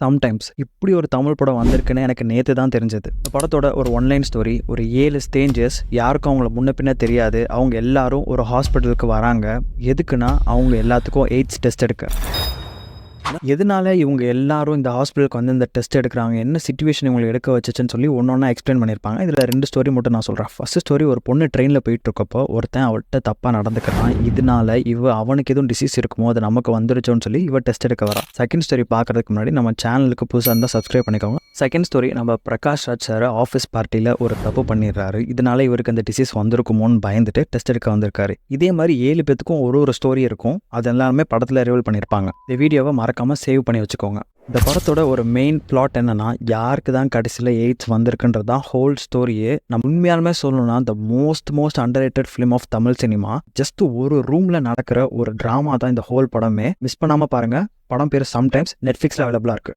Sometimes இப்படி ஒரு தமிழ் படம் வந்திருக்குன்னு எனக்கு நேற்று தான் தெரிஞ்சது. இந்த படத்தோட ஒரு ஒன்லைன் ஸ்டோரி, ஒரு 7 ஸ்டேஞ்சஸ், யாருக்கும் அவங்கள முன்ன பின்ன தெரியாது. அவங்க எல்லாரும் ஒரு ஹாஸ்பிட்டலுக்கு வராங்க. எதுக்குன்னா அவங்க எல்லாத்துக்கும் எய்ட்ஸ் டெஸ்ட் எடுக்க. எதனால இவங்க எல்லாரும் இந்த ஹாஸ்பிட்டலுக்கு வந்து இந்த டெஸ்ட் எடுக்கிறாங்க, என்ன சிச்சுவேஷன் இவங்களை எடுக்க வச்சுன்னு சொல்லி ஒன்றா எக்ஸ்பிளைன் பண்ணியிருப்பாங்க. இதில் 2 ஸ்டோரி மட்டும் நான் சொல்கிறேன். ஃபர்ஸ்ட் ஸ்டோரி, ஒரு பொண்ணு ட்ரெயினில் போயிட்டு இருக்கப்போ ஒருத்தன் அவள்கிட்ட தப்பாக நடந்துக்கிறான். இதனால அவனுக்கு எதுவும் டிசீஸ் இருக்குமோ அது நமக்கு வந்துருச்சோன்னு சொல்லி டெஸ்ட் எடுக்க வரா. செகண்ட் ஸ்டோரி பார்க்கறதுக்கு முன்னாடி நம்ம சேனலுக்கு புதுசாக இருந்தால் சப்ஸ்கிரைப் பண்ணிக்கோங்க. செகண்ட் ஸ்டோரி, நம்ம பிரகாஷ் ராஜ் சார் ஆஃபீஸ் பார்ட்டியில் ஒரு தப்பு பண்ணிடுறாரு. இதனால இவருக்கு அந்த டிசீஸ் வந்திருக்குமோன்னு பயந்துட்டு டெஸ்ட் எடுக்க வந்திருக்காரு. இதே மாதிரி 7 பேத்துக்கும் ஒரு ஸ்டோரி இருக்கும். அது எல்லாமே படத்தில் ரிவீல் பண்ணியிருப்பாங்க. இந்த வீடியோவை மறக்காம சேவ் பண்ணி வச்சுக்கோங்க. இந்த படத்தோட ஒரு மெயின் பிளாட் என்னன்னா, யாருக்கு தான் கடைசியில் எய்ட்ஸ் வந்திருக்குன்றது தான் ஹோல் ஸ்டோரியே. நம்ம உண்மையாலுமே சொல்லணும்னா the most underrated film of Tamil cinema. Just ஒரு ரூம்ல நடக்கிற ஒரு டிராமா தான் இந்த ஹோல் படமே. மிஸ் பண்ணாம பாருங்க. படம் பேர் சம்டைம்ஸ். நெட்ஃபிளிக்ஸ்ல அவைலபிளா இருக்கு.